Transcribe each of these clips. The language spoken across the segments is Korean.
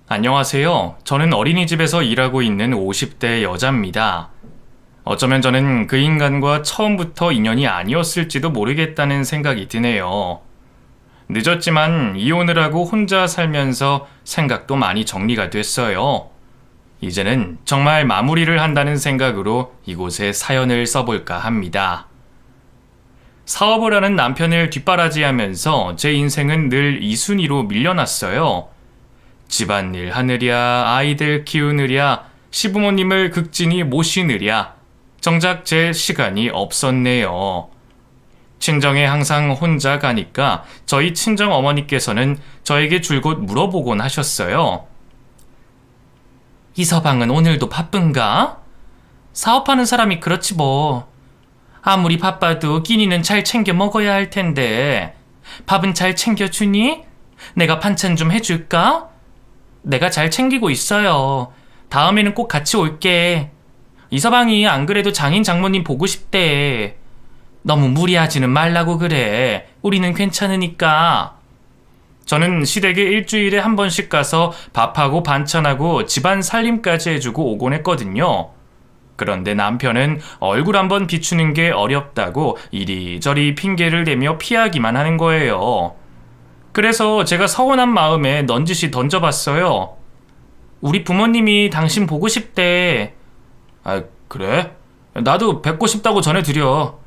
안녕하세요. 저는 어린이집에서 일하고 있는 50대 여자입니다. 어쩌면 저는 그 인간과 처음부터 인연이 아니었을지도 모르겠다는 생각이 드네요. 늦었지만 이혼을 하고 혼자 살면서 생각도 많이 정리가 됐어요. 이제는 정말 마무리를 한다는 생각으로 이곳에 사연을 써볼까 합니다. 사업을 하는 남편을 뒷바라지하면서 제 인생은 늘 이순위로 밀려났어요. 집안일 하느랴, 아이들 키우느랴, 시부모님을 극진히 모시느랴, 정작 제 시간이 없었네요. 친정에 항상 혼자 가니까 저희 친정 어머니께서는 저에게 줄곧 물어보곤 하셨어요. 이서방은 오늘도 바쁜가? 사업하는 사람이 그렇지 뭐. 아무리 바빠도 끼니는 잘 챙겨 먹어야 할 텐데. 밥은 잘 챙겨주니? 내가 반찬 좀 해줄까? 내가 잘 챙기고 있어요. 다음에는 꼭 같이 올게. 이서방이 안 그래도 장인 장모님 보고 싶대. 너무 무리하지는 말라고 그래. 우리는 괜찮으니까. 저는 시댁에 일주일에 한 번씩 가서 밥하고 반찬하고 집안 살림까지 해주고 오곤 했거든요. 그런데 남편은 얼굴 한번 비추는 게 어렵다고 이리저리 핑계를 대며 피하기만 하는 거예요. 그래서 제가 서운한 마음에 넌지시 던져봤어요. 우리 부모님이 당신 보고 싶대. 아, 그래? 나도 뵙고 싶다고 전해드려.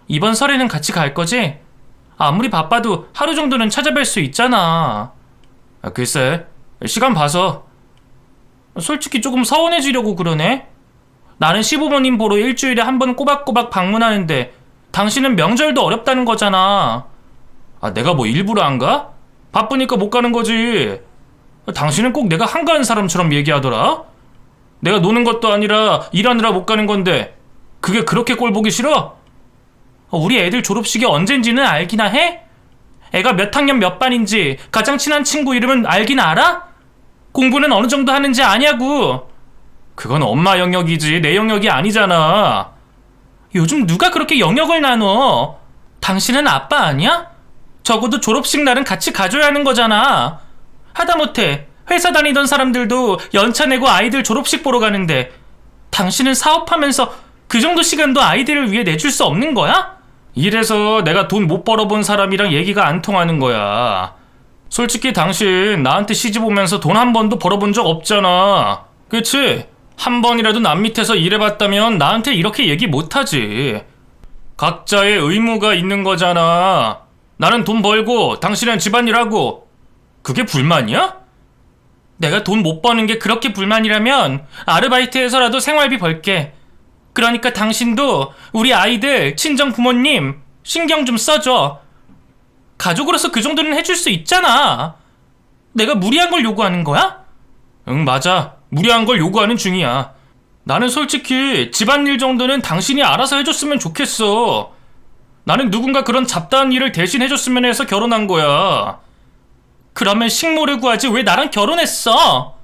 이번 설에는 같이 갈 거지? 아무리 바빠도 하루 정도는 찾아뵐 수 있잖아. 글쎄, 시간 봐서. 솔직히 조금 서운해지려고 그러네? 나는 시부모님 보러 일주일에 한 번 꼬박꼬박 방문하는데 당신은 명절도 어렵다는 거잖아. 내가 뭐 일부러 안 가? 바쁘니까 못 가는 거지. 당신은 꼭 내가 한가한 사람처럼 얘기하더라. 내가 노는 것도 아니라 일하느라 못 가는 건데 그게 그렇게 꼴 보기 싫어? 우리 애들 졸업식이 언젠지는 알기나 해? 애가 몇 학년 몇 반인지 가장 친한 친구 이름은 알긴 알아? 공부는 어느 정도 하는지 아냐고. 그건 엄마 영역이지 내 영역이 아니잖아. 요즘 누가 그렇게 영역을 나눠? 당신은 아빠 아니야? 적어도 졸업식 날은 같이 가줘야 하는 거잖아. 하다못해 회사 다니던 사람들도 연차 내고 아이들 졸업식 보러 가는데 당신은 사업하면서 그 정도 시간도 아이들을 위해 내줄 수 없는 거야? 이래서 내가 돈 못 벌어본 사람이랑 얘기가 안 통하는 거야. 솔직히 당신 나한테 시집 오면서 돈 한 번도 벌어본 적 없잖아. 그치? 한 번이라도 남 밑에서 일해봤다면 나한테 이렇게 얘기 못하지. 각자의 의무가 있는 거잖아. 나는 돈 벌고 당신은 집안일하고. 그게 불만이야? 내가 돈 못 버는 게 그렇게 불만이라면 아르바이트해서라도 생활비 벌게. 그러니까 당신도 우리 아이들, 친정 부모님 신경 좀 써줘. 가족으로서 그 정도는 해줄 수 있잖아. 내가 무리한 걸 요구하는 거야? 응, 맞아. 무리한 걸 요구하는 중이야. 나는 솔직히 집안일 정도는 당신이 알아서 해줬으면 좋겠어. 나는 누군가 그런 잡다한 일을 대신 해줬으면 해서 결혼한 거야. 그러면 식모를 구하지 왜 나랑 결혼했어?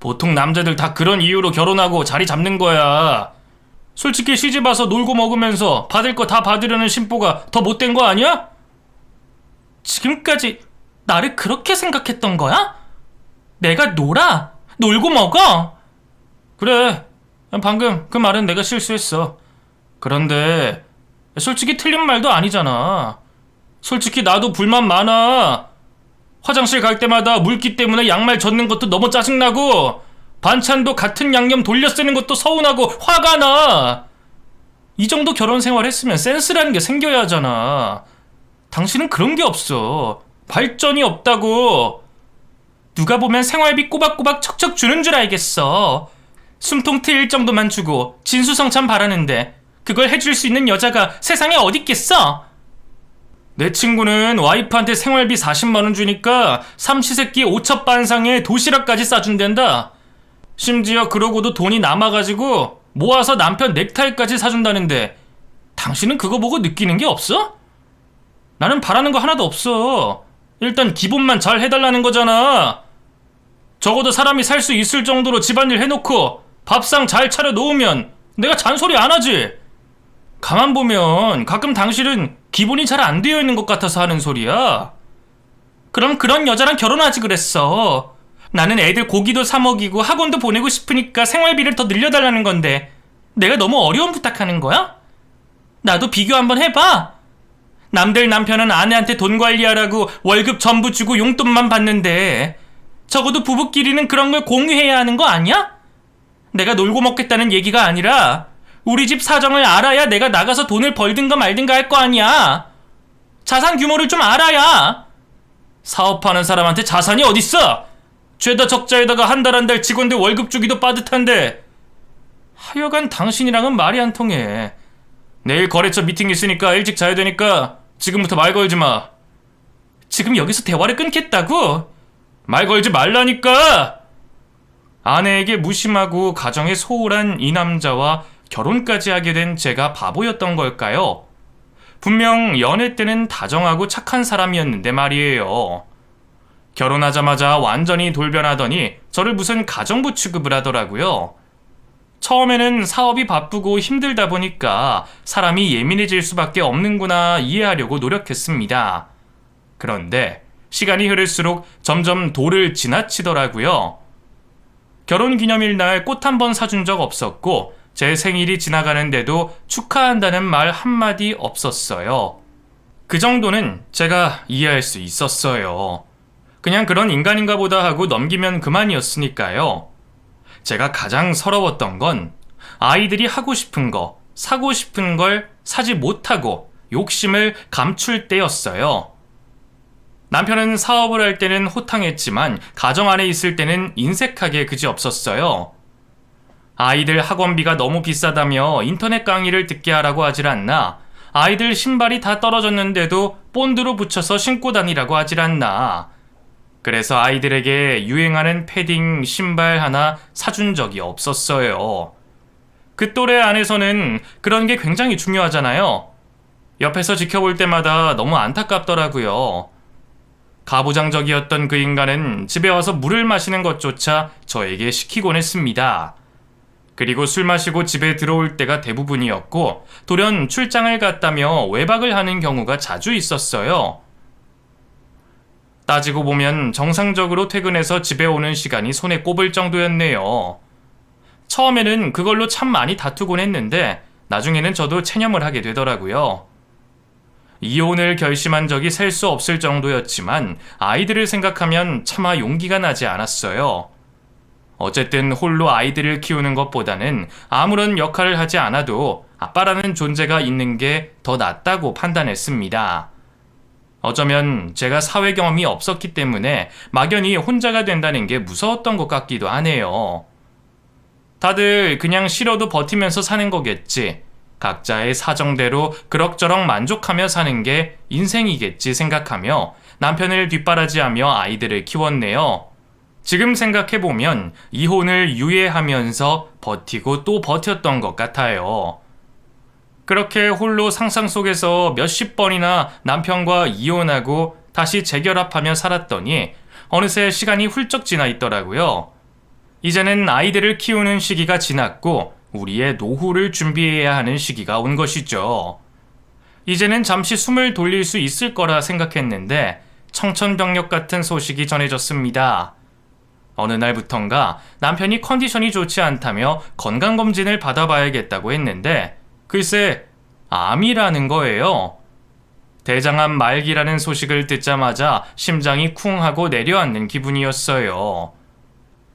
보통 남자들 다 그런 이유로 결혼하고 자리 잡는 거야. 솔직히 시집 와서 놀고 먹으면서 받을 거 다 받으려는 신부가 더 못된 거 아니야? 지금까지 나를 그렇게 생각했던 거야? 내가 놀고 먹어? 그래, 방금 그 말은 내가 실수했어. 그런데 솔직히 틀린 말도 아니잖아. 솔직히 나도 불만 많아. 화장실 갈 때마다 물기 때문에 양말 젖는 것도 너무 짜증나고 반찬도 같은 양념 돌려 쓰는 것도 서운하고 화가 나. 이 정도 결혼 생활 했으면 센스라는 게 생겨야 하잖아. 당신은 그런 게 없어. 발전이 없다고. 누가 보면 생활비 꼬박꼬박 척척 주는 줄 알겠어. 숨통 트일 정도만 주고 진수성찬 바라는데 그걸 해줄 수 있는 여자가 세상에 어딨겠어? 내 친구는 와이프한테 생활비 40만 원 주니까 삼시세끼 오첩반상에 도시락까지 싸준댄다. 심지어 그러고도 돈이 남아가지고 모아서 남편 넥타이까지 사준다는데 당신은 그거 보고 느끼는 게 없어? 나는 바라는 거 하나도 없어. 일단 기본만 잘 해달라는 거잖아. 적어도 사람이 살 수 있을 정도로 집안일 해놓고 밥상 잘 차려 놓으면 내가 잔소리 안 하지. 가만 보면 가끔 당신은 기본이 잘 안 되어 있는 것 같아서 하는 소리야. 그럼 그런 여자랑 결혼하지 그랬어. 나는 애들 고기도 사 먹이고 학원도 보내고 싶으니까 생활비를 더 늘려달라는 건데 내가 너무 어려운 부탁하는 거야? 나도 비교 한번 해봐. 남들 남편은 아내한테 돈 관리하라고 월급 전부 주고 용돈만 받는데 적어도 부부끼리는 그런 걸 공유해야 하는 거 아니야? 내가 놀고 먹겠다는 얘기가 아니라 우리 집 사정을 알아야 내가 나가서 돈을 벌든가 말든가 할 거 아니야. 자산 규모를 좀 알아야. 사업하는 사람한테 자산이 어딨어? 죄다 적자에다가 한 달 한 달 직원들 월급 주기도 빠듯한데. 하여간 당신이랑은 말이 안 통해. 내일 거래처 미팅 있으니까 일찍 자야 되니까 지금부터 말 걸지 마. 지금 여기서 대화를 끊겠다고? 말 걸지 말라니까! 아내에게 무심하고 가정에 소홀한 이 남자와 결혼까지 하게 된 제가 바보였던 걸까요? 분명 연애 때는 다정하고 착한 사람이었는데 말이에요. 결혼하자마자 완전히 돌변하더니 저를 무슨 가정부 취급을 하더라고요. 처음에는 사업이 바쁘고 힘들다 보니까 사람이 예민해질 수밖에 없는구나 이해하려고 노력했습니다. 그런데 시간이 흐를수록 점점 도를 지나치더라고요. 결혼기념일 날 꽃 한 번 사준 적 없었고 제 생일이 지나가는데도 축하한다는 말 한마디 없었어요. 그 정도는 제가 이해할 수 있었어요. 그냥 그런 인간인가 보다 하고 넘기면 그만이었으니까요. 제가 가장 서러웠던 건 아이들이 하고 싶은 거, 사고 싶은 걸 사지 못하고 욕심을 감출 때였어요. 남편은 사업을 할 때는 호탕했지만 가정 안에 있을 때는 인색하게 그지없었어요. 아이들 학원비가 너무 비싸다며 인터넷 강의를 듣게 하라고 하질 않나, 아이들 신발이 다 떨어졌는데도 본드로 붙여서 신고 다니라고 하질 않나, 그래서 아이들에게 유행하는 패딩, 신발 하나 사준 적이 없었어요. 그 또래 안에서는 그런 게 굉장히 중요하잖아요. 옆에서 지켜볼 때마다 너무 안타깝더라고요. 가부장적이었던 그 인간은 집에 와서 물을 마시는 것조차 저에게 시키곤 했습니다. 그리고 술 마시고 집에 들어올 때가 대부분이었고 돌연 출장을 갔다며 외박을 하는 경우가 자주 있었어요. 따지고 보면 정상적으로 퇴근해서 집에 오는 시간이 손에 꼽을 정도였네요. 처음에는 그걸로 참 많이 다투곤 했는데 나중에는 저도 체념을 하게 되더라고요. 이혼을 결심한 적이 셀 수 없을 정도였지만 아이들을 생각하면 차마 용기가 나지 않았어요. 어쨌든 홀로 아이들을 키우는 것보다는 아무런 역할을 하지 않아도 아빠라는 존재가 있는 게 더 낫다고 판단했습니다. 어쩌면 제가 사회 경험이 없었기 때문에 막연히 혼자가 된다는 게 무서웠던 것 같기도 하네요. 다들 그냥 싫어도 버티면서 사는 거겠지, 각자의 사정대로 그럭저럭 만족하며 사는 게 인생이겠지 생각하며 남편을 뒷바라지하며 아이들을 키웠네요. 지금 생각해보면 이혼을 유예하면서 버티고 또 버텼던 것 같아요. 그렇게 홀로 상상 속에서 몇십 번이나 남편과 이혼하고 다시 재결합하며 살았더니 어느새 시간이 훌쩍 지나 있더라고요. 이제는 아이들을 키우는 시기가 지났고 우리의 노후를 준비해야 하는 시기가 온 것이죠. 이제는 잠시 숨을 돌릴 수 있을 거라 생각했는데 청천벽력 같은 소식이 전해졌습니다. 어느 날부턴가 남편이 컨디션이 좋지 않다며 건강검진을 받아봐야겠다고 했는데 글쎄, 암이라는 거예요. 대장암 말기라는 소식을 듣자마자 심장이 쿵 하고 내려앉는 기분이었어요.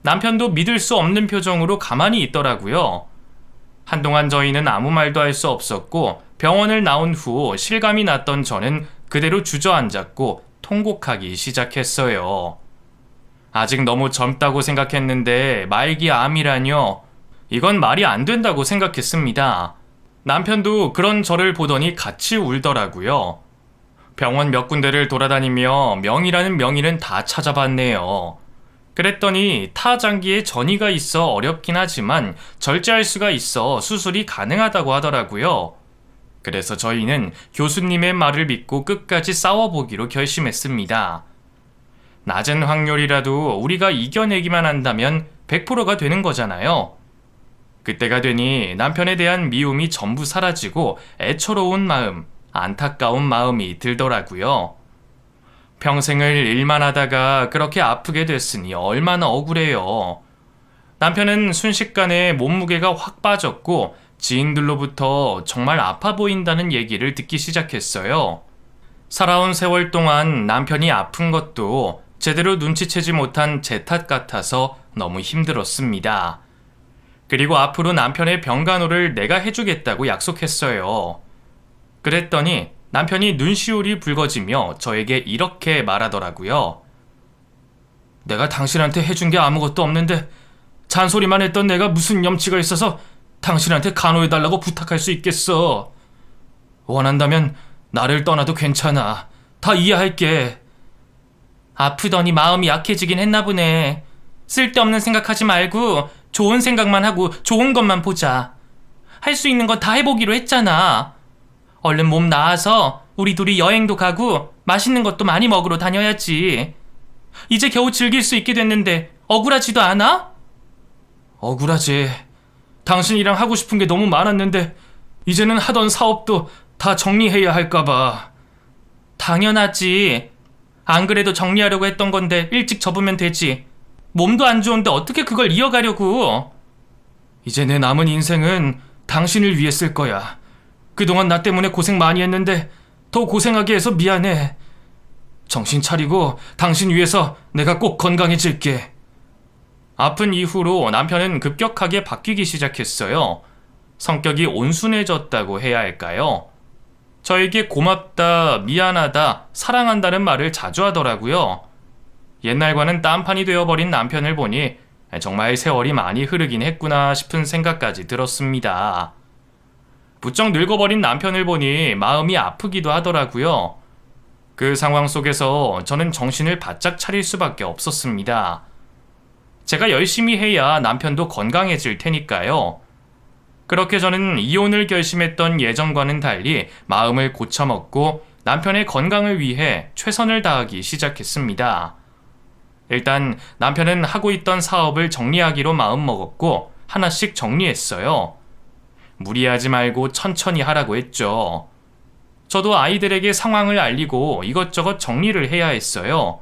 남편도 믿을 수 없는 표정으로 가만히 있더라고요. 한동안 저희는 아무 말도 할 수 없었고 병원을 나온 후 실감이 났던 저는 그대로 주저앉았고 통곡하기 시작했어요. 아직 너무 젊다고 생각했는데 말기 암이라뇨? 이건 말이 안 된다고 생각했습니다. 남편도 그런 저를 보더니 같이 울더라고요. 병원 몇 군데를 돌아다니며 명의라는 명의는 다 찾아봤네요. 그랬더니 타장기에 전이가 있어 어렵긴 하지만 절제할 수가 있어 수술이 가능하다고 하더라고요. 그래서 저희는 교수님의 말을 믿고 끝까지 싸워보기로 결심했습니다. 낮은 확률이라도 우리가 이겨내기만 한다면 100%가 되는 거잖아요. 그때가 되니 남편에 대한 미움이 전부 사라지고 애처로운 마음, 안타까운 마음이 들더라고요. 평생을 일만 하다가 그렇게 아프게 됐으니 얼마나 억울해요. 남편은 순식간에 몸무게가 확 빠졌고 지인들로부터 정말 아파 보인다는 얘기를 듣기 시작했어요. 살아온 세월 동안 남편이 아픈 것도 제대로 눈치채지 못한 제 탓 같아서 너무 힘들었습니다. 그리고 앞으로 남편의 병간호를 내가 해주겠다고 약속했어요. 그랬더니 남편이 눈시울이 붉어지며 저에게 이렇게 말하더라고요. 내가 당신한테 해준 게 아무것도 없는데 잔소리만 했던 내가 무슨 염치가 있어서 당신한테 간호해달라고 부탁할 수 있겠어. 원한다면 나를 떠나도 괜찮아. 다 이해할게. 아프더니 마음이 약해지긴 했나 보네. 쓸데없는 생각하지 말고 좋은 생각만 하고 좋은 것만 보자. 할 수 있는 거 다 해보기로 했잖아. 얼른 몸 나아서 우리 둘이 여행도 가고 맛있는 것도 많이 먹으러 다녀야지. 이제 겨우 즐길 수 있게 됐는데 억울하지도 않아? 억울하지. 당신이랑 하고 싶은 게 너무 많았는데 이제는 하던 사업도 다 정리해야 할까봐. 당연하지. 안 그래도 정리하려고 했던 건데 일찍 접으면 되지. 몸도 안 좋은데 어떻게 그걸 이어가려고. 이제 내 남은 인생은 당신을 위해 쓸 거야. 그동안 나 때문에 고생 많이 했는데 더 고생하게 해서 미안해. 정신 차리고 당신 위해서 내가 꼭 건강해질게. 아픈 이후로 남편은 급격하게 바뀌기 시작했어요. 성격이 온순해졌다고 해야 할까요? 저에게 고맙다, 미안하다, 사랑한다는 말을 자주 하더라고요. 옛날과는 딴판이 되어버린 남편을 보니 정말 세월이 많이 흐르긴 했구나 싶은 생각까지 들었습니다. 부쩍 늙어버린 남편을 보니 마음이 아프기도 하더라고요. 그 상황 속에서 저는 정신을 바짝 차릴 수밖에 없었습니다. 제가 열심히 해야 남편도 건강해질 테니까요. 그렇게 저는 이혼을 결심했던 예전과는 달리 마음을 고쳐먹고 남편의 건강을 위해 최선을 다하기 시작했습니다. 일단 남편은 하고 있던 사업을 정리하기로 마음먹었고 하나씩 정리했어요. 무리하지 말고 천천히 하라고 했죠. 저도 아이들에게 상황을 알리고 이것저것 정리를 해야 했어요.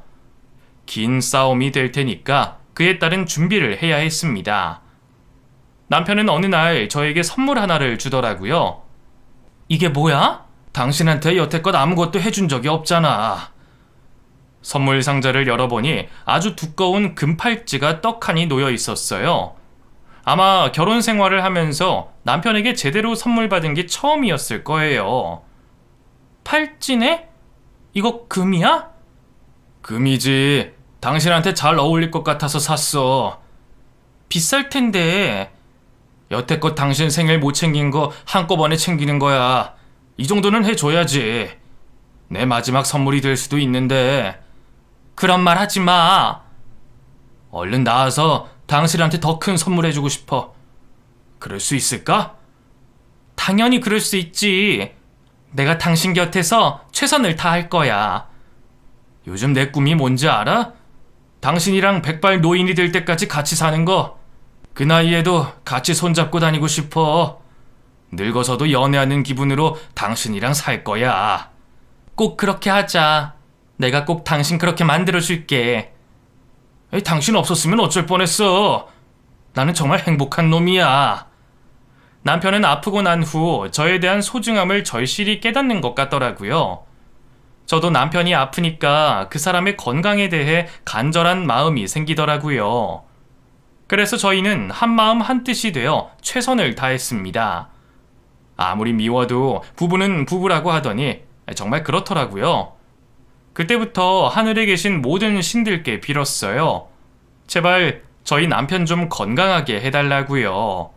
긴 싸움이 될 테니까 그에 따른 준비를 해야 했습니다. 남편은 어느 날 저에게 선물 하나를 주더라고요. 이게 뭐야? 당신한테 여태껏 아무것도 해준 적이 없잖아. 선물 상자를 열어보니 아주 두꺼운 금팔찌가 떡하니 놓여 있었어요. 아마 결혼 생활을 하면서 남편에게 제대로 선물 받은 게 처음이었을 거예요. 팔찌네? 이거 금이야? 금이지. 당신한테 잘 어울릴 것 같아서 샀어. 비쌀 텐데. 여태껏 당신 생일 못 챙긴 거 한꺼번에 챙기는 거야. 이 정도는 해줘야지. 내 마지막 선물이 될 수도 있는데. 그런 말 하지 마. 얼른 나와서 당신한테 더 큰 선물 해주고 싶어. 그럴 수 있을까? 당연히 그럴 수 있지. 내가 당신 곁에서 최선을 다할 거야. 요즘 내 꿈이 뭔지 알아? 당신이랑 백발 노인이 될 때까지 같이 사는 거. 그 나이에도 같이 손잡고 다니고 싶어. 늙어서도 연애하는 기분으로 당신이랑 살 거야. 꼭 그렇게 하자. 내가 꼭 당신 그렇게 만들어줄게. 당신 없었으면 어쩔 뻔했어. 나는 정말 행복한 놈이야. 남편은 아프고 난 후 저에 대한 소중함을 절실히 깨닫는 것 같더라고요. 저도 남편이 아프니까 그 사람의 건강에 대해 간절한 마음이 생기더라고요. 그래서 저희는 한마음 한뜻이 되어 최선을 다했습니다. 아무리 미워도 부부는 부부라고 하더니 정말 그렇더라고요. 그때부터 하늘에 계신 모든 신들께 빌었어요. 제발 저희 남편 좀 건강하게 해달라고요.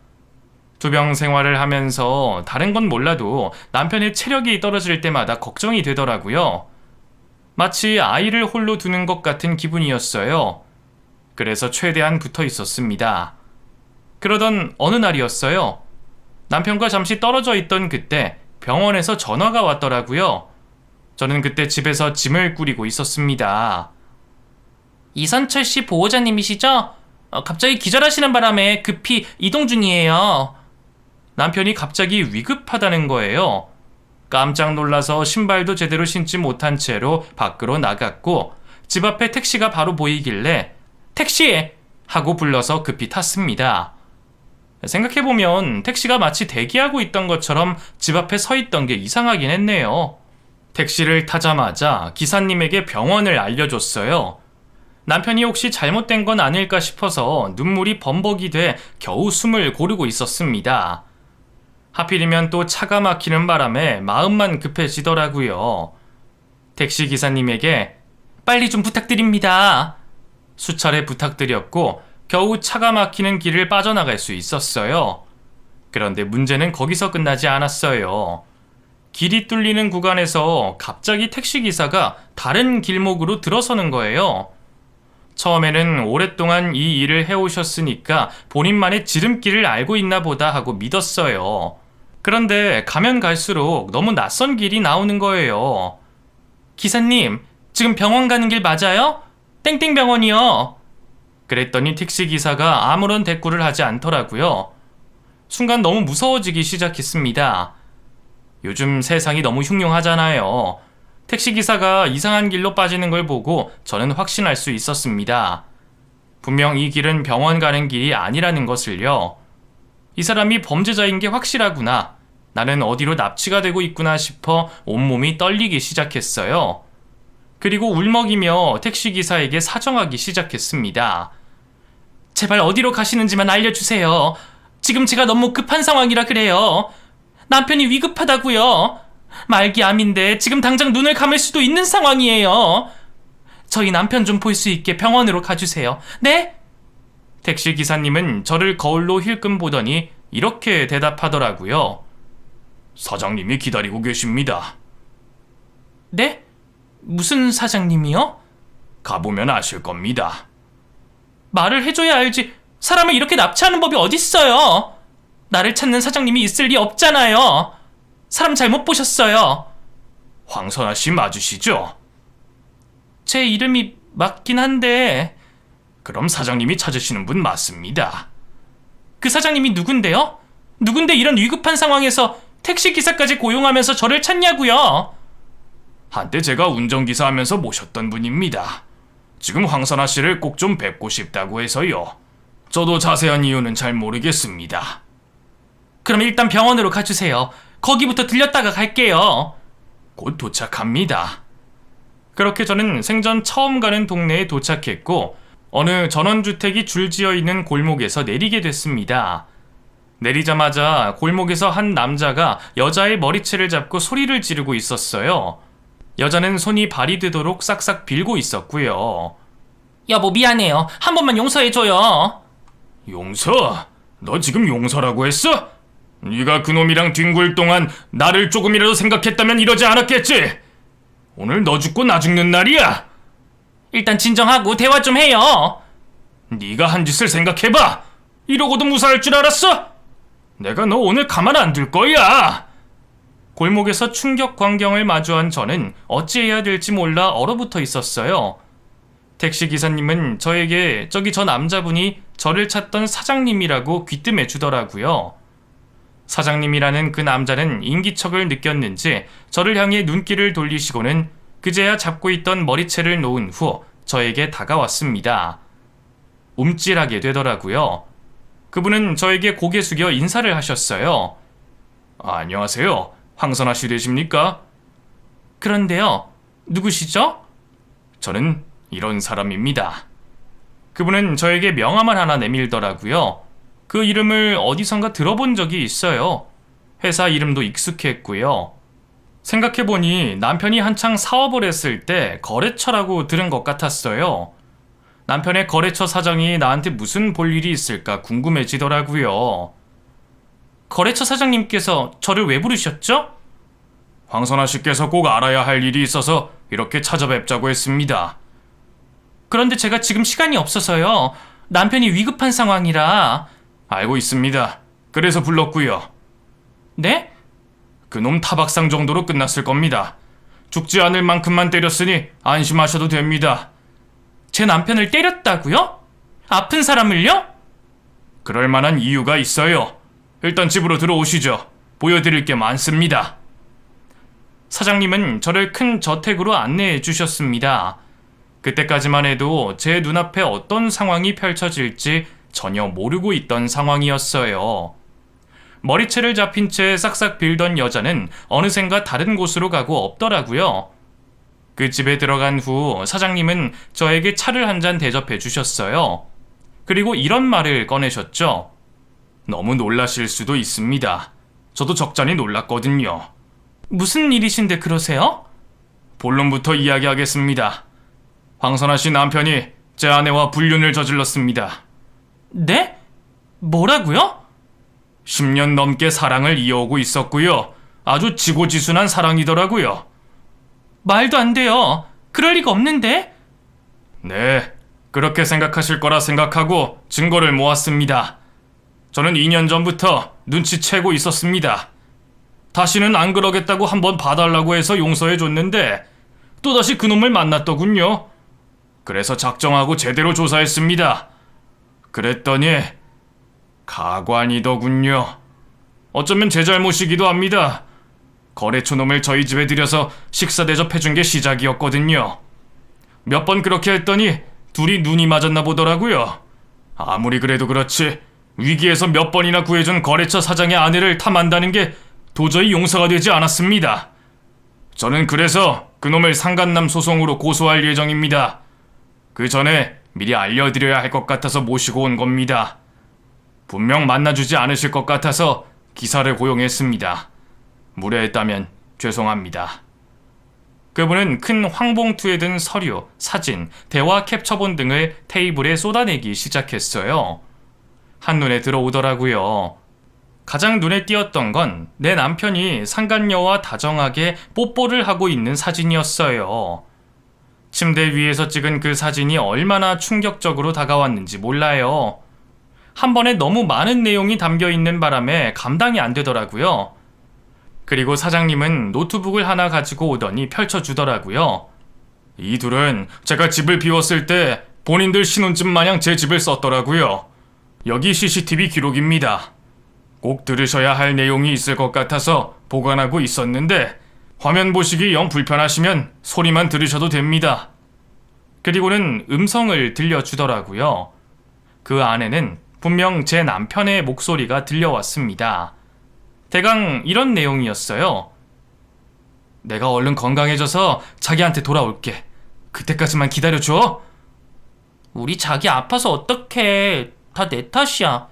투병 생활을 하면서 다른 건 몰라도 남편의 체력이 떨어질 때마다 걱정이 되더라고요. 마치 아이를 홀로 두는 것 같은 기분이었어요. 그래서 최대한 붙어 있었습니다. 그러던 어느 날이었어요. 남편과 잠시 떨어져 있던 그때 병원에서 전화가 왔더라고요. 저는 그때 집에서 짐을 꾸리고 있었습니다. 이선철 씨 보호자님이시죠? 갑자기 기절하시는 바람에 급히 이동 중이에요. 남편이 갑자기 위급하다는 거예요. 깜짝 놀라서 신발도 제대로 신지 못한 채로 밖으로 나갔고 집 앞에 택시가 바로 보이길래 택시! 하고 불러서 급히 탔습니다. 생각해보면 택시가 마치 대기하고 있던 것처럼 집 앞에 서 있던 게 이상하긴 했네요. 택시를 타자마자 기사님에게 병원을 알려줬어요. 남편이 혹시 잘못된 건 아닐까 싶어서 눈물이 범벅이 돼 겨우 숨을 고르고 있었습니다. 하필이면 또 차가 막히는 바람에 마음만 급해지더라고요. 택시 기사님에게 빨리 좀 부탁드립니다. 수차례 부탁드렸고 겨우 차가 막히는 길을 빠져나갈 수 있었어요. 그런데 문제는 거기서 끝나지 않았어요. 길이 뚫리는 구간에서 갑자기 택시기사가 다른 길목으로 들어서는 거예요. 처음에는 오랫동안 이 일을 해오셨으니까 본인만의 지름길을 알고 있나 보다 하고 믿었어요. 그런데 가면 갈수록 너무 낯선 길이 나오는 거예요. 기사님, 지금 병원 가는 길 맞아요? 땡땡병원이요. 그랬더니 택시기사가 아무런 대꾸를 하지 않더라고요. 순간 너무 무서워지기 시작했습니다. 요즘 세상이 너무 흉흉하잖아요. 택시기사가 이상한 길로 빠지는 걸 보고 저는 확신할 수 있었습니다. 분명 이 길은 병원 가는 길이 아니라는 것을요. 이 사람이 범죄자인 게 확실하구나. 나는 어디로 납치가 되고 있구나 싶어 온몸이 떨리기 시작했어요. 그리고 울먹이며 택시기사에게 사정하기 시작했습니다. 제발 어디로 가시는지만 알려주세요. 지금 제가 너무 급한 상황이라 그래요. 남편이 위급하다고요. 말기암인데 지금 당장 눈을 감을 수도 있는 상황이에요. 저희 남편 좀 볼 수 있게 병원으로 가주세요. 네? 택시기사님은 저를 거울로 힐끔 보더니 이렇게 대답하더라고요. 사장님이 기다리고 계십니다. 네? 무슨 사장님이요? 가보면 아실 겁니다. 말을 해줘야 알지. 사람을 이렇게 납치하는 법이 어딨어요. 나를 찾는 사장님이 있을 리 없잖아요. 사람 잘못 보셨어요. 황선아 씨 맞으시죠? 제 이름이 맞긴 한데. 그럼 사장님이 찾으시는 분 맞습니다. 그 사장님이 누군데요? 누군데 이런 위급한 상황에서 택시기사까지 고용하면서 저를 찾냐고요? 한때 제가 운전기사 하면서 모셨던 분입니다. 지금 황선아 씨를 꼭 좀 뵙고 싶다고 해서요. 저도 자세한 이유는 잘 모르겠습니다. 그럼 일단 병원으로 가주세요. 거기부터 들렸다가 갈게요. 곧 도착합니다. 그렇게 저는 생전 처음 가는 동네에 도착했고 어느 전원주택이 줄지어 있는 골목에서 내리게 됐습니다. 내리자마자 골목에서 한 남자가 여자의 머리채를 잡고 소리를 지르고 있었어요. 여자는 손이 발이 되도록 싹싹 빌고 있었고요. 여보 미안해요. 한 번만 용서해줘요. 용서? 너 지금 용서라고 했어? 네가 그놈이랑 뒹굴 동안 나를 조금이라도 생각했다면 이러지 않았겠지? 오늘 너 죽고 나 죽는 날이야. 일단 진정하고 대화 좀 해요. 네가 한 짓을 생각해봐. 이러고도 무사할 줄 알았어? 내가 너 오늘 가만 안 둘 거야. 골목에서 충격 광경을 마주한 저는 어찌해야 될지 몰라 얼어붙어 있었어요. 택시기사님은 저에게 저기 저 남자분이 저를 찾던 사장님이라고 귀뜸해 주더라고요. 사장님이라는 그 남자는 인기척을 느꼈는지 저를 향해 눈길을 돌리시고는 그제야 잡고 있던 머리채를 놓은 후 저에게 다가왔습니다. 움찔하게 되더라고요. 그분은 저에게 고개 숙여 인사를 하셨어요. 안녕하세요. 황선아 씨 되십니까? 그런데요. 누구시죠? 저는 이런 사람입니다. 그분은 저에게 명함을 하나 내밀더라고요. 그 이름을 어디선가 들어본 적이 있어요. 회사 이름도 익숙했고요. 생각해보니 남편이 한창 사업을 했을 때 거래처라고 들은 것 같았어요. 남편의 거래처 사장이 나한테 무슨 볼 일이 있을까 궁금해지더라고요. 거래처 사장님께서 저를 왜 부르셨죠? 황선아 씨께서 꼭 알아야 할 일이 있어서 이렇게 찾아뵙자고 했습니다. 그런데 제가 지금 시간이 없어서요. 남편이 위급한 상황이라. 알고 있습니다. 그래서 불렀고요. 네? 그놈 타박상 정도로 끝났을 겁니다. 죽지 않을 만큼만 때렸으니 안심하셔도 됩니다. 제 남편을 때렸다고요? 아픈 사람을요? 그럴 만한 이유가 있어요. 일단 집으로 들어오시죠. 보여드릴 게 많습니다. 사장님은 저를 큰 저택으로 안내해 주셨습니다. 그때까지만 해도 제 눈앞에 어떤 상황이 펼쳐질지 전혀 모르고 있던 상황이었어요. 머리채를 잡힌 채 싹싹 빌던 여자는 어느샌가 다른 곳으로 가고 없더라고요. 그 집에 들어간 후 사장님은 저에게 차를 한 잔 대접해 주셨어요. 그리고 이런 말을 꺼내셨죠. 너무 놀라실 수도 있습니다. 저도 적잖이 놀랐거든요. 무슨 일이신데 그러세요? 본론부터 이야기하겠습니다. 황선아 씨 남편이 제 아내와 불륜을 저질렀습니다. 네? 뭐라고요? 10년 넘게 사랑을 이어오고 있었고요. 아주 지고지순한 사랑이더라고요. 말도 안 돼요. 그럴 리가 없는데? 네, 그렇게 생각하실 거라 생각하고 증거를 모았습니다. 저는 2년 전부터 눈치채고 있었습니다. 다시는 안 그러겠다고 한번 봐달라고 해서 용서해 줬는데 또다시 그놈을 만났더군요. 그래서 작정하고 제대로 조사했습니다. 그랬더니 가관이더군요. 어쩌면 제 잘못이기도 합니다. 거래처 놈을 저희 집에 들여서 식사 대접해준 게 시작이었거든요. 몇 번 그렇게 했더니 둘이 눈이 맞았나 보더라고요. 아무리 그래도 그렇지 위기에서 몇 번이나 구해준 거래처 사장의 아내를 탐한다는 게 도저히 용서가 되지 않았습니다. 저는 그래서 그놈을 상간남 소송으로 고소할 예정입니다. 그 전에 미리 알려드려야 할 것 같아서 모시고 온 겁니다. 분명 만나주지 않으실 것 같아서 기사를 고용했습니다. 무례했다면 죄송합니다. 그분은 큰 황봉투에 든 서류, 사진, 대화 캡처본 등을 테이블에 쏟아내기 시작했어요. 한눈에 들어오더라고요. 가장 눈에 띄었던 건 내 남편이 상간녀와 다정하게 뽀뽀를 하고 있는 사진이었어요. 침대 위에서 찍은 그 사진이 얼마나 충격적으로 다가왔는지 몰라요. 한 번에 너무 많은 내용이 담겨 있는 바람에 감당이 안 되더라고요. 그리고 사장님은 노트북을 하나 가지고 오더니 펼쳐주더라고요. 이 둘은 제가 집을 비웠을 때 본인들 신혼집 마냥 제 집을 썼더라고요. 여기 CCTV 기록입니다. 꼭 들으셔야 할 내용이 있을 것 같아서 보관하고 있었는데 화면 보시기 영 불편하시면 소리만 들으셔도 됩니다. 그리고는 음성을 들려주더라고요. 그 안에는 분명 제 남편의 목소리가 들려왔습니다. 대강 이런 내용이었어요. 내가 얼른 건강해져서 자기한테 돌아올게. 그때까지만 기다려줘. 우리 자기 아파서 어떡해. 다 내 탓이야.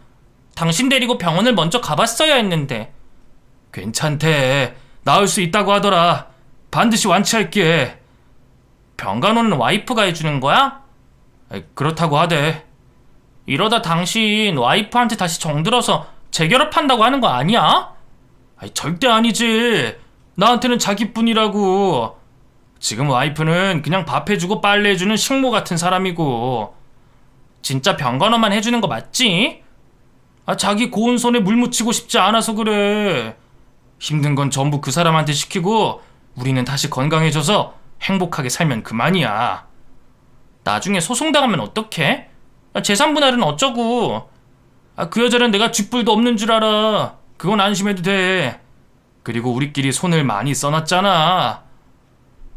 당신 데리고 병원을 먼저 가봤어야 했는데. 괜찮대. 나을 수 있다고 하더라. 반드시 완치할게. 병간호는 와이프가 해주는 거야? 그렇다고 하대. 이러다 당신 와이프한테 다시 정들어서 재결합한다고 하는 거 아니야? 절대 아니지. 나한테는 자기뿐이라고. 지금 와이프는 그냥 밥 해주고 빨래 해주는 식모 같은 사람이고. 진짜 병간호만 해주는 거 맞지? 자기 고운 손에 물 묻히고 싶지 않아서 그래. 힘든 건 전부 그 사람한테 시키고 우리는 다시 건강해져서 행복하게 살면 그만이야. 나중에 소송당하면 어떡해? 재산분할은 어쩌고. 그 여자는 내가 쥐뿔도 없는 줄 알아. 그건 안심해도 돼. 그리고 우리끼리 손을 많이 써놨잖아.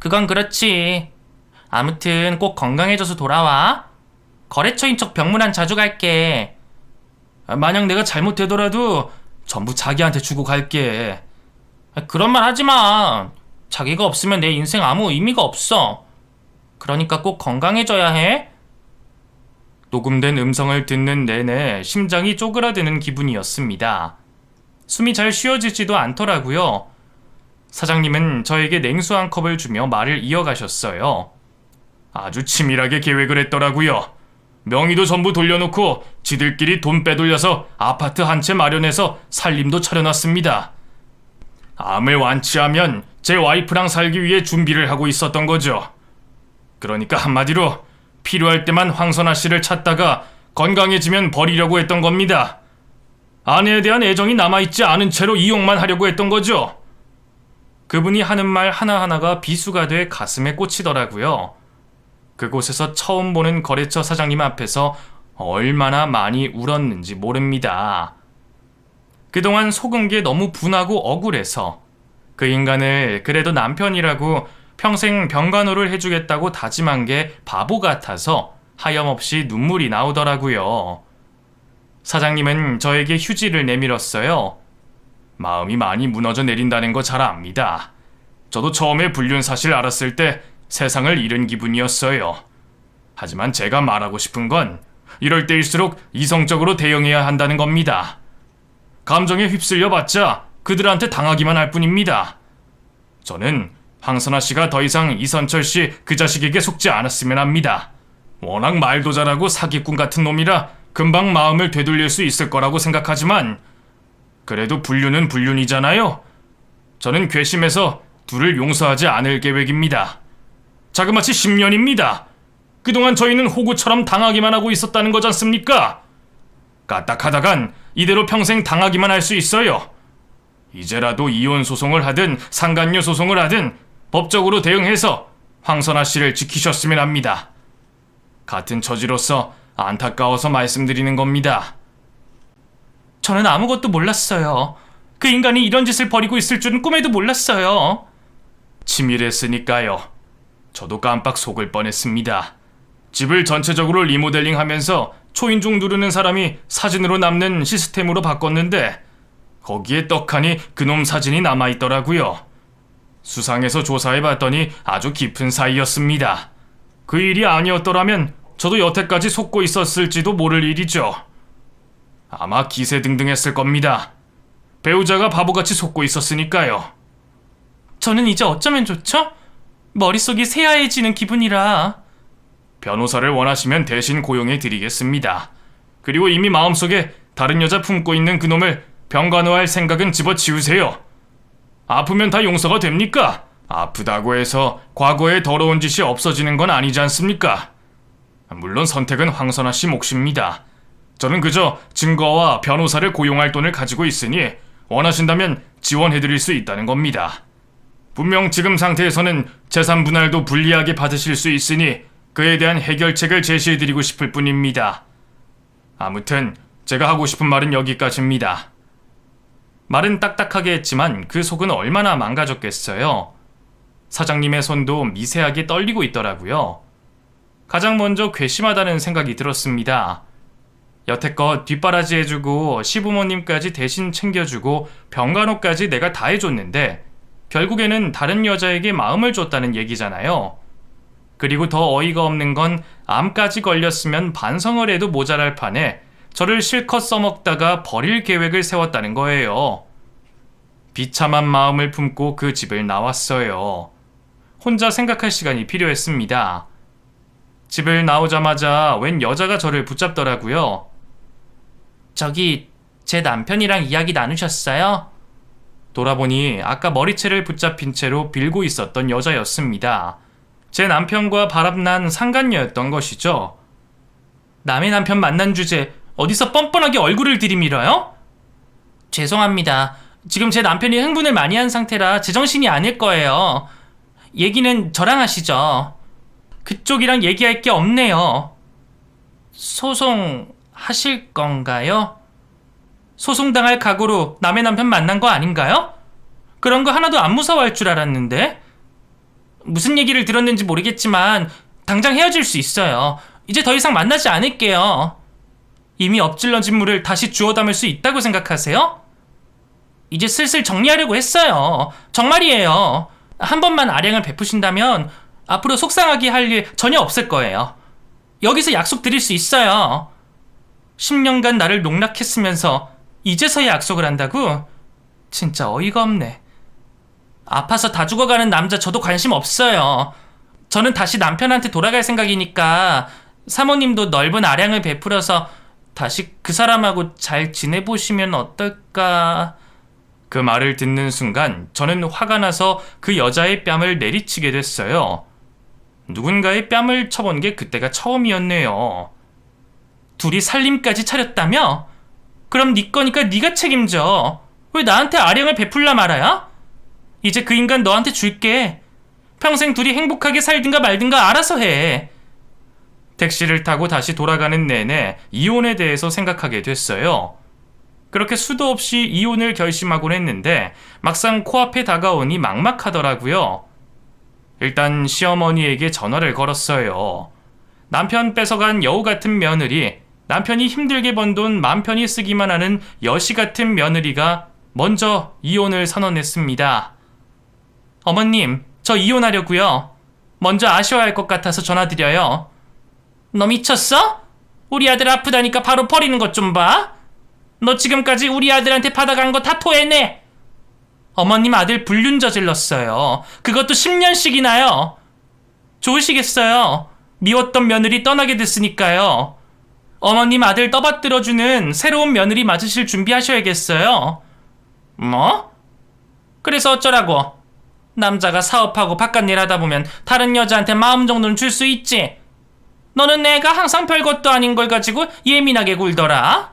그건 그렇지. 아무튼 꼭 건강해져서 돌아와. 거래처인 척 병문안 자주 갈게. 만약 내가 잘못되더라도 전부 자기한테 주고 갈게. 그런 말 하지 마. 자기가 없으면 내 인생 아무 의미가 없어. 그러니까 꼭 건강해져야 해. 녹음된 음성을 듣는 내내 심장이 쪼그라드는 기분이었습니다. 숨이 잘 쉬어지지도 않더라고요. 사장님은 저에게 냉수 한 컵을 주며 말을 이어가셨어요. 아주 치밀하게 계획을 했더라고요. 명의도 전부 돌려놓고 지들끼리 돈 빼돌려서 아파트 한 채 마련해서 살림도 차려놨습니다. 암을 완치하면 제 와이프랑 살기 위해 준비를 하고 있었던 거죠. 그러니까 한마디로 필요할 때만 황선아 씨를 찾다가 건강해지면 버리려고 했던 겁니다. 아내에 대한 애정이 남아있지 않은 채로 이용만 하려고 했던 거죠. 그분이 하는 말 하나하나가 비수가 돼 가슴에 꽂히더라고요. 그곳에서 처음 보는 거래처 사장님 앞에서 얼마나 많이 울었는지 모릅니다. 그동안 속은 게 너무 분하고 억울해서 그 인간을 그래도 남편이라고 평생 병간호를 해주겠다고 다짐한 게 바보 같아서 하염없이 눈물이 나오더라고요. 사장님은 저에게 휴지를 내밀었어요. 마음이 많이 무너져 내린다는 거 잘 압니다. 저도 처음에 불륜 사실 알았을 때 세상을 잃은 기분이었어요. 하지만 제가 말하고 싶은 건 이럴 때일수록 이성적으로 대응해야 한다는 겁니다. 감정에 휩쓸려 봤자 그들한테 당하기만 할 뿐입니다. 저는 황선아 씨가 더 이상 이선철 씨 그 자식에게 속지 않았으면 합니다. 워낙 말도 잘하고 사기꾼 같은 놈이라 금방 마음을 되돌릴 수 있을 거라고 생각하지만 그래도 불륜은 불륜이잖아요. 저는 괘씸해서 둘을 용서하지 않을 계획입니다. 자그마치 10년입니다. 그동안 저희는 호구처럼 당하기만 하고 있었다는 거지 않습니까? 까딱하다간 이대로 평생 당하기만 할 수 있어요. 이제라도 이혼 소송을 하든 상간녀 소송을 하든 법적으로 대응해서 황선아 씨를 지키셨으면 합니다. 같은 처지로서 안타까워서 말씀드리는 겁니다. 저는 아무것도 몰랐어요. 그 인간이 이런 짓을 벌이고 있을 줄은 꿈에도 몰랐어요. 치밀했으니까요. 저도 깜빡 속을 뻔했습니다. 집을 전체적으로 리모델링하면서 초인종 누르는 사람이 사진으로 남는 시스템으로 바꿨는데 거기에 떡하니 그놈 사진이 남아있더라고요. 수상해서 조사해봤더니 아주 깊은 사이였습니다. 그 일이 아니었더라면 저도 여태까지 속고 있었을지도 모를 일이죠. 아마 기세등등했을 겁니다. 배우자가 바보같이 속고 있었으니까요. 저는 이제 어쩌면 좋죠? 머릿속이 새하얘지는 기분이라. 변호사를 원하시면 대신 고용해 드리겠습니다. 그리고 이미 마음속에 다른 여자 품고 있는 그놈을 병간호할 생각은 집어치우세요. 아프면 다 용서가 됩니까? 아프다고 해서 과거의 더러운 짓이 없어지는 건 아니지 않습니까? 물론 선택은 황선아 씨 몫입니다. 저는 그저 증거와 변호사를 고용할 돈을 가지고 있으니 원하신다면 지원해드릴 수 있다는 겁니다. 분명 지금 상태에서는 재산 분할도 불리하게 받으실 수 있으니 그에 대한 해결책을 제시해드리고 싶을 뿐입니다. 아무튼 제가 하고 싶은 말은 여기까지입니다. 말은 딱딱하게 했지만 그 속은 얼마나 망가졌겠어요. 사장님의 손도 미세하게 떨리고 있더라고요. 가장 먼저 괘씸하다는 생각이 들었습니다. 여태껏 뒷바라지 해주고 시부모님까지 대신 챙겨주고 병간호까지 내가 다 해줬는데 결국에는 다른 여자에게 마음을 줬다는 얘기잖아요. 그리고 더 어이가 없는 건 암까지 걸렸으면 반성을 해도 모자랄 판에 저를 실컷 써먹다가 버릴 계획을 세웠다는 거예요. 비참한 마음을 품고 그 집을 나왔어요. 혼자 생각할 시간이 필요했습니다. 집을 나오자마자 웬 여자가 저를 붙잡더라고요. 저기 제 남편이랑 이야기 나누셨어요? 돌아보니 아까 머리채를 붙잡힌 채로 빌고 있었던 여자였습니다. 제 남편과 바람난 상간녀였던 것이죠. 남의 남편 만난 주제 어디서 뻔뻔하게 얼굴을 들이밀어요? 죄송합니다. 지금 제 남편이 흥분을 많이 한 상태라 제정신이 아닐 거예요. 얘기는 저랑 하시죠. 그쪽이랑 얘기할 게 없네요. 소송 하실 건가요? 소송당할 각오로 남의 남편 만난 거 아닌가요? 그런 거 하나도 안 무서워할 줄 알았는데. 무슨 얘기를 들었는지 모르겠지만 당장 헤어질 수 있어요. 이제 더 이상 만나지 않을게요. 이미 엎질러진 물을 다시 주워 담을 수 있다고 생각하세요? 이제 슬슬 정리하려고 했어요. 정말이에요. 한 번만 아량을 베푸신다면 앞으로 속상하게 할 일 전혀 없을 거예요. 여기서 약속 드릴 수 있어요. 10년간 나를 농락했으면서 이제서야 약속을 한다고? 진짜 어이가 없네. 아파서 다 죽어가는 남자 저도 관심 없어요. 저는 다시 남편한테 돌아갈 생각이니까 사모님도 넓은 아량을 베풀어서 다시 그 사람하고 잘 지내보시면 어떨까. 그 말을 듣는 순간 저는 화가 나서 그 여자의 뺨을 내리치게 됐어요. 누군가의 뺨을 쳐본 게 그때가 처음이었네요. 둘이 살림까지 차렸다며? 그럼 네 거니까 네가 책임져. 왜 나한테 아량을 베풀라 말아야? 이제 그 인간 너한테 줄게. 평생 둘이 행복하게 살든가 말든가 알아서 해. 택시를 타고 다시 돌아가는 내내 이혼에 대해서 생각하게 됐어요. 그렇게 수도 없이 이혼을 결심하곤 했는데 막상 코앞에 다가오니 막막하더라고요. 일단 시어머니에게 전화를 걸었어요. 남편 뺏어간 여우 같은 며느리, 남편이 힘들게 번 돈 맘 편히 쓰기만 하는 여시 같은 며느리가 먼저 이혼을 선언했습니다. 어머님, 저 이혼하려고요. 먼저 아쉬워할 것 같아서 전화드려요. 너 미쳤어? 우리 아들 아프다니까 바로 버리는 것 좀 봐. 너 지금까지 우리 아들한테 받아간 거 다 토해내. 어머님 아들 불륜 저질렀어요. 그것도 10년씩이나요. 좋으시겠어요. 미웠던 며느리 떠나게 됐으니까요. 어머님 아들 떠받들어주는 새로운 며느리 맞으실 준비하셔야겠어요. 뭐? 그래서 어쩌라고? 남자가 사업하고 바깥일 하다 보면 다른 여자한테 마음 정도는 줄 수 있지. 너는 내가 항상 별것도 아닌 걸 가지고 예민하게 굴더라.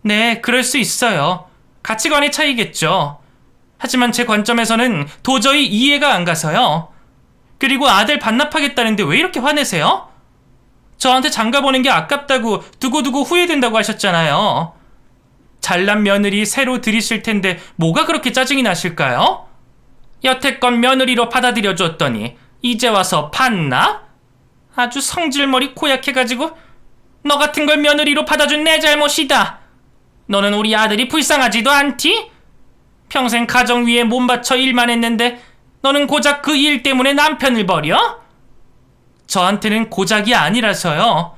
네, 그럴 수 있어요. 가치관의 차이겠죠. 하지만 제 관점에서는 도저히 이해가 안 가서요. 그리고 아들 반납하겠다는데 왜 이렇게 화내세요? 저한테 장가보낸 게 아깝다고 두고두고 후회된다고 하셨잖아요. 잘난 며느리 새로 들이실 텐데 뭐가 그렇게 짜증이 나실까요? 여태껏 며느리로 받아들여줬더니 이제 와서 팠나? 아주 성질머리 고약해가지고 너 같은 걸 며느리로 받아준 내 잘못이다. 너는 우리 아들이 불쌍하지도 않디? 평생 가정 위에 몸바쳐 일만 했는데 너는 고작 그 일 때문에 남편을 버려? 저한테는 고작이 아니라서요.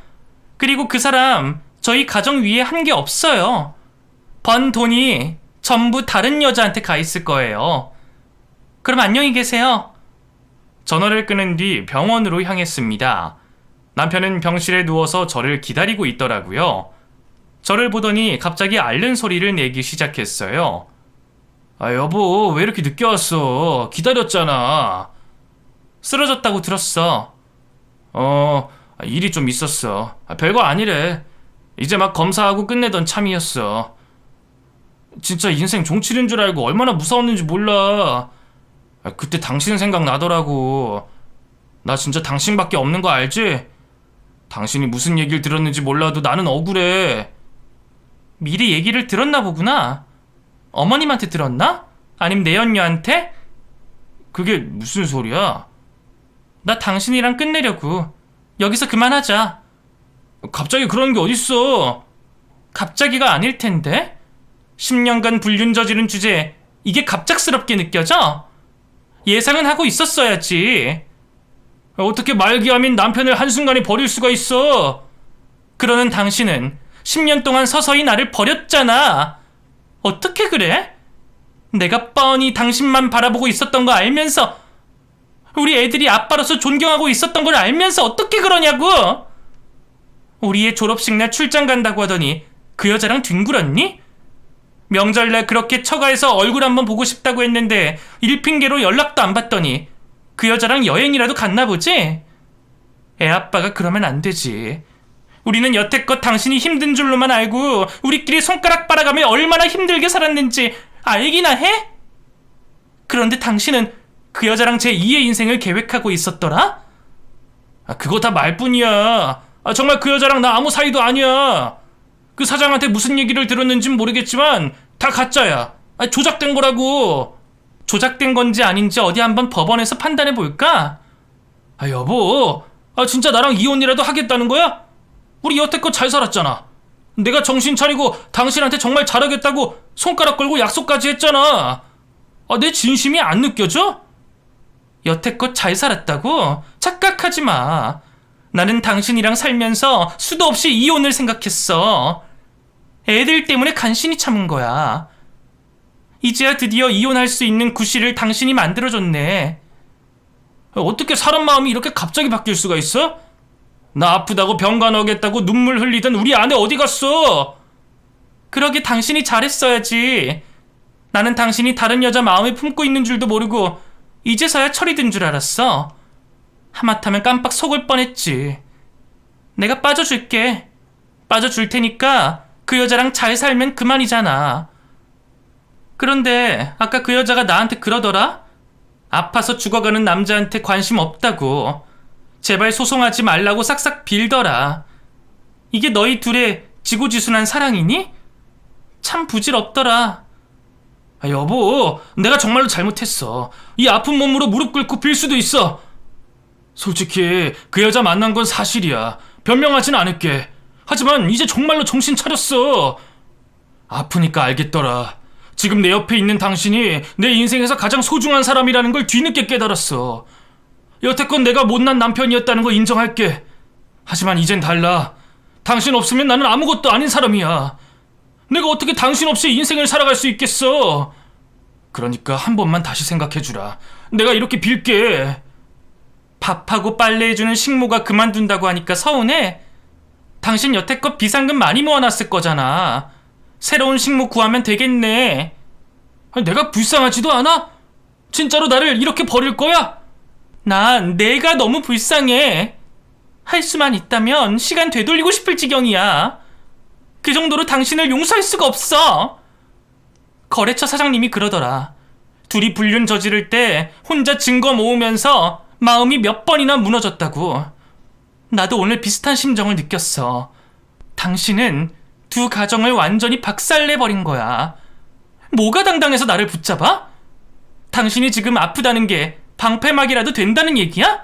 그리고 그 사람 저희 가정 위에 한 게 없어요. 번 돈이 전부 다른 여자한테 가 있을 거예요. 그럼 안녕히 계세요. 전화를 끊은 뒤 병원으로 향했습니다. 남편은 병실에 누워서 저를 기다리고 있더라고요. 저를 보더니 갑자기 앓는 소리를 내기 시작했어요. 아, 여보, 왜 이렇게 늦게 왔어? 기다렸잖아. 쓰러졌다고 들었어. 일이 좀 있었어. 별거 아니래. 이제 막 검사하고 끝내던 참이었어. 진짜 인생 종치는 줄 알고 얼마나 무서웠는지 몰라. 그때 당신 생각나더라고. 나 진짜 당신밖에 없는 거 알지? 당신이 무슨 얘기를 들었는지 몰라도 나는 억울해. 미리 얘기를 들었나 보구나. 어머님한테 들었나? 아님 내연녀한테? 그게 무슨 소리야? 나 당신이랑 끝내려고. 여기서 그만하자. 갑자기 그런 게 어딨어. 갑자기가 아닐 텐데? 10년간 불륜 저지른 주제에 이게 갑작스럽게 느껴져? 예상은 하고 있었어야지. 어떻게 말기암인 남편을 한순간에 버릴 수가 있어? 그러는 당신은 10년 동안 서서히 나를 버렸잖아. 어떻게 그래? 내가 뻔히 당신만 바라보고 있었던 거 알면서, 우리 애들이 아빠로서 존경하고 있었던 걸 알면서 어떻게 그러냐고? 우리 애 졸업식 날 출장 간다고 하더니 그 여자랑 뒹굴었니? 명절날 그렇게 처가에서 얼굴 한번 보고 싶다고 했는데 일핑계로 연락도 안 받더니 그 여자랑 여행이라도 갔나 보지? 애 아빠가 그러면 안 되지. 우리는 여태껏 당신이 힘든 줄로만 알고 우리끼리 손가락 빨아가며 얼마나 힘들게 살았는지 알기나 해? 그런데 당신은 그 여자랑 제2의 인생을 계획하고 있었더라? 그거 다 말뿐이야. 정말 그 여자랑 나 아무 사이도 아니야. 그 사장한테 무슨 얘기를 들었는진 모르겠지만 다 가짜야. 조작된 거라고. 조작된 건지 아닌지 어디 한번 법원에서 판단해 볼까? 여보, 진짜 나랑 이혼이라도 하겠다는 거야? 우리 여태껏 잘 살았잖아. 내가 정신 차리고 당신한테 정말 잘하겠다고 손가락 걸고 약속까지 했잖아. 내 진심이 안 느껴져? 여태껏 잘 살았다고? 착각하지 마. 나는 당신이랑 살면서 수도 없이 이혼을 생각했어. 애들 때문에 간신히 참은 거야. 이제야 드디어 이혼할 수 있는 구실을 당신이 만들어줬네. 어떻게 사람 마음이 이렇게 갑자기 바뀔 수가 있어? 나 아프다고 병가 넣겠다고 눈물 흘리던 우리 아내 어디 갔어? 그러게 당신이 잘했어야지. 나는 당신이 다른 여자 마음을 품고 있는 줄도 모르고 이제서야 철이 든 줄 알았어. 하마터면 깜빡 속을 뻔했지. 내가 빠져줄게. 빠져줄 테니까 그 여자랑 잘 살면 그만이잖아. 그런데 아까 그 여자가 나한테 그러더라? 아파서 죽어가는 남자한테 관심 없다고. 제발 소송하지 말라고 싹싹 빌더라. 이게 너희 둘의 지고지순한 사랑이니? 참 부질없더라. 여보, 내가 정말로 잘못했어. 이 아픈 몸으로 무릎 꿇고 빌 수도 있어. 솔직히 그 여자 만난 건 사실이야. 변명하진 않을게. 하지만 이제 정말로 정신 차렸어. 아프니까 알겠더라. 지금 내 옆에 있는 당신이 내 인생에서 가장 소중한 사람이라는 걸 뒤늦게 깨달았어. 여태껏 내가 못난 남편이었다는 거 인정할게. 하지만 이젠 달라. 당신 없으면 나는 아무것도 아닌 사람이야. 내가 어떻게 당신 없이 인생을 살아갈 수 있겠어? 그러니까 한 번만 다시 생각해주라. 내가 이렇게 빌게. 밥하고 빨래해주는 식모가 그만둔다고 하니까 서운해? 당신 여태껏 비상금 많이 모아놨을 거잖아. 새로운 식모 구하면 되겠네. 내가 불쌍하지도 않아? 진짜로 나를 이렇게 버릴 거야? 난 내가 너무 불쌍해. 할 수만 있다면 시간 되돌리고 싶을 지경이야. 그 정도로 당신을 용서할 수가 없어. 거래처 사장님이 그러더라. 둘이 불륜 저지를 때 혼자 증거 모으면서 마음이 몇 번이나 무너졌다고. 나도 오늘 비슷한 심정을 느꼈어. 당신은 두 가정을 완전히 박살내버린 거야. 뭐가 당당해서 나를 붙잡아? 당신이 지금 아프다는 게 방패막이라도 된다는 얘기야?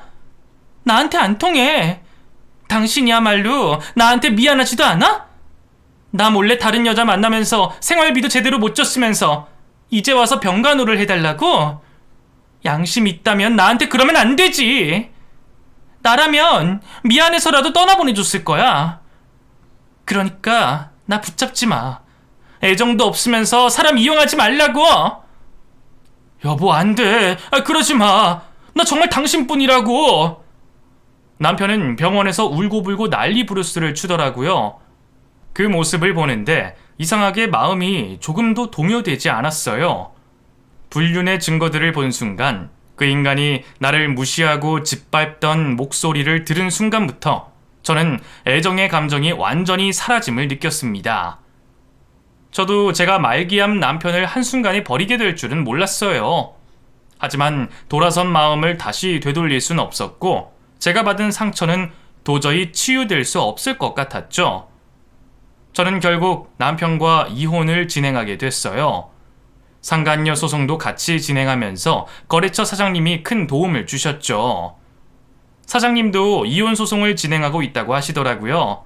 나한테 안 통해. 당신이야말로 나한테 미안하지도 않아? 나 몰래 다른 여자 만나면서 생활비도 제대로 못 줬으면서 이제 와서 병간호를 해달라고? 양심 있다면 나한테 그러면 안 되지. 나라면 미안해서라도 떠나보내줬을 거야. 그러니까 나 붙잡지 마. 애정도 없으면서 사람 이용하지 말라고. 여보, 안 돼. 그러지 마. 나 정말 당신뿐이라고. 남편은 병원에서 울고불고 난리 부르스를 추더라고요. 그 모습을 보는데 이상하게 마음이 조금도 동요되지 않았어요. 불륜의 증거들을 본 순간 그 인간이 나를 무시하고 짓밟던 목소리를 들은 순간부터 저는 애정의 감정이 완전히 사라짐을 느꼈습니다. 저도 제가 말기암 남편을 한순간에 버리게 될 줄은 몰랐어요. 하지만 돌아선 마음을 다시 되돌릴 순 없었고 제가 받은 상처는 도저히 치유될 수 없을 것 같았죠. 저는 결국 남편과 이혼을 진행하게 됐어요. 상간녀 소송도 같이 진행하면서 거래처 사장님이 큰 도움을 주셨죠. 사장님도 이혼 소송을 진행하고 있다고 하시더라고요.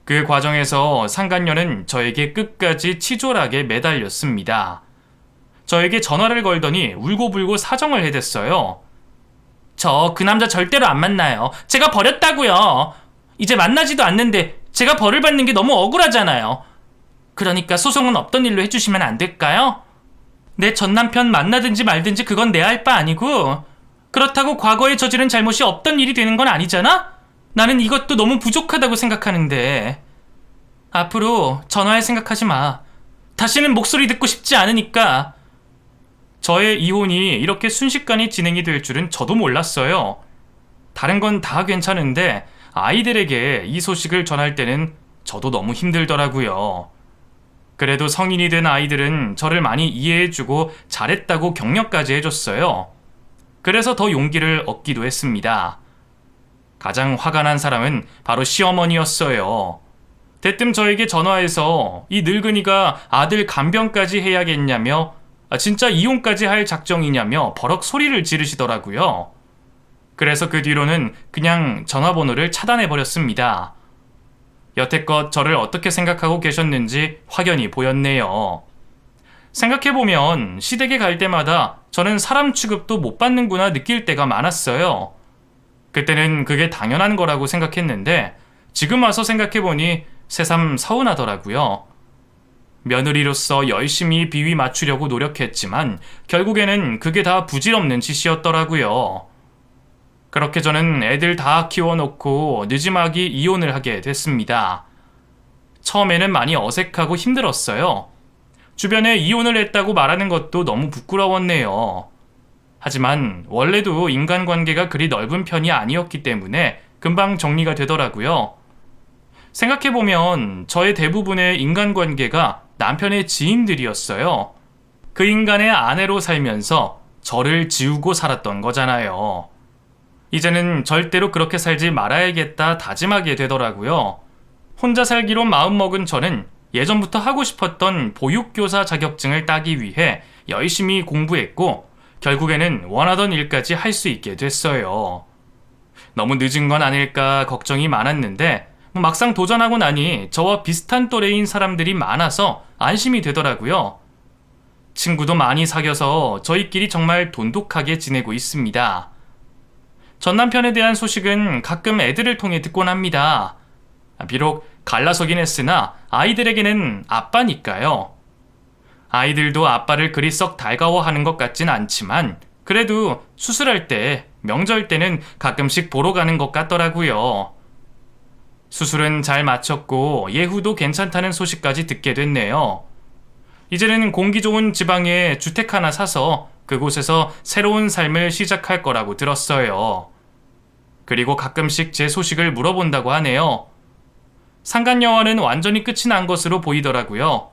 그 과정에서 상간녀는 저에게 끝까지 치졸하게 매달렸습니다. 저에게 전화를 걸더니 울고불고 사정을 해댔어요. 저 그 남자 절대로 안 만나요. 제가 버렸다고요. 이제 만나지도 않는데 제가 벌을 받는 게 너무 억울하잖아요. 그러니까 소송은 없던 일로 해주시면 안 될까요? 내 전남편 만나든지 말든지 그건 내 할 바 아니고 그렇다고 과거에 저지른 잘못이 없던 일이 되는 건 아니잖아? 나는 이것도 너무 부족하다고 생각하는데. 앞으로 전화할 생각하지 마. 다시는 목소리 듣고 싶지 않으니까. 저의 이혼이 이렇게 순식간에 진행이 될 줄은 저도 몰랐어요. 다른 건 다 괜찮은데 아이들에게 이 소식을 전할 때는 저도 너무 힘들더라고요. 그래도 성인이 된 아이들은 저를 많이 이해해주고 잘했다고 격려까지 해줬어요. 그래서 더 용기를 얻기도 했습니다. 가장 화가 난 사람은 바로 시어머니였어요. 대뜸 저에게 전화해서 이 늙은이가 아들 간병까지 해야겠냐며 진짜 이혼까지 할 작정이냐며 버럭 소리를 지르시더라고요. 그래서 그 뒤로는 그냥 전화번호를 차단해버렸습니다. 여태껏 저를 어떻게 생각하고 계셨는지 확연히 보였네요. 생각해보면 시댁에 갈 때마다 저는 사람 취급도 못 받는구나 느낄 때가 많았어요. 그때는 그게 당연한 거라고 생각했는데 지금 와서 생각해보니 새삼 서운하더라고요. 며느리로서 열심히 비위 맞추려고 노력했지만 결국에는 그게 다 부질없는 짓이었더라고요. 그렇게 저는 애들 다 키워놓고 늦지막이 이혼을 하게 됐습니다. 처음에는 많이 어색하고 힘들었어요. 주변에 이혼을 했다고 말하는 것도 너무 부끄러웠네요. 하지만 원래도 인간관계가 그리 넓은 편이 아니었기 때문에 금방 정리가 되더라고요. 생각해보면 저의 대부분의 인간관계가 남편의 지인들이었어요. 그 인간의 아내로 살면서 저를 지우고 살았던 거잖아요. 이제는 절대로 그렇게 살지 말아야겠다 다짐하게 되더라고요. 혼자 살기로 마음먹은 저는 예전부터 하고 싶었던 보육교사 자격증을 따기 위해 열심히 공부했고 결국에는 원하던 일까지 할 수 있게 됐어요. 너무 늦은 건 아닐까 걱정이 많았는데 막상 도전하고 나니 저와 비슷한 또래인 사람들이 많아서 안심이 되더라고요. 친구도 많이 사귀어서 저희끼리 정말 돈독하게 지내고 있습니다. 전 남편에 대한 소식은 가끔 애들을 통해 듣곤 합니다. 비록 갈라서긴 했으나 아이들에게는 아빠니까요. 아이들도 아빠를 그리 썩 달가워하는 것 같진 않지만 그래도 수술할 때, 명절 때는 가끔씩 보러 가는 것 같더라고요. 수술은 잘 마쳤고 예후도 괜찮다는 소식까지 듣게 됐네요. 이제는 공기 좋은 지방에 주택 하나 사서 그곳에서 새로운 삶을 시작할 거라고 들었어요. 그리고 가끔씩 제 소식을 물어본다고 하네요. 상간녀와는 완전히 끝이 난 것으로 보이더라고요.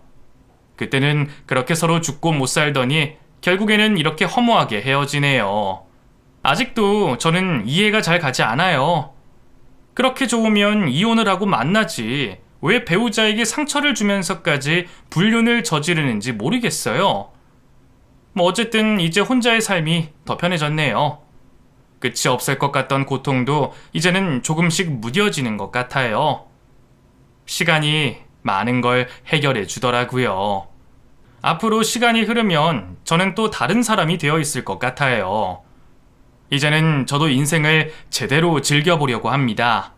그때는 그렇게 서로 죽고 못 살더니 결국에는 이렇게 허무하게 헤어지네요. 아직도 저는 이해가 잘 가지 않아요. 그렇게 좋으면 이혼을 하고 만나지 왜 배우자에게 상처를 주면서까지 불륜을 저지르는지 모르겠어요. 어쨌든 이제 혼자의 삶이 더 편해졌네요. 끝이 없을 것 같던 고통도 이제는 조금씩 무뎌지는 것 같아요. 시간이 많은 걸 해결해 주더라고요. 앞으로 시간이 흐르면 저는 또 다른 사람이 되어 있을 것 같아요. 이제는 저도 인생을 제대로 즐겨보려고 합니다.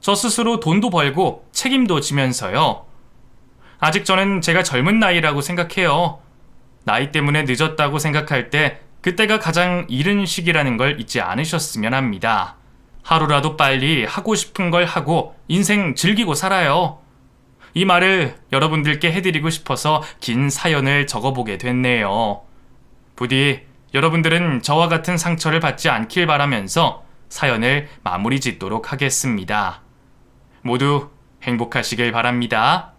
저 스스로 돈도 벌고 책임도 지면서요. 아직 저는 제가 젊은 나이라고 생각해요. 나이 때문에 늦었다고 생각할 때 그때가 가장 이른 시기라는 걸 잊지 않으셨으면 합니다. 하루라도 빨리 하고 싶은 걸 하고 인생 즐기고 살아요. 이 말을 여러분들께 해드리고 싶어서 긴 사연을 적어보게 됐네요. 부디 여러분들은 저와 같은 상처를 받지 않길 바라면서 사연을 마무리 짓도록 하겠습니다. 모두 행복하시길 바랍니다.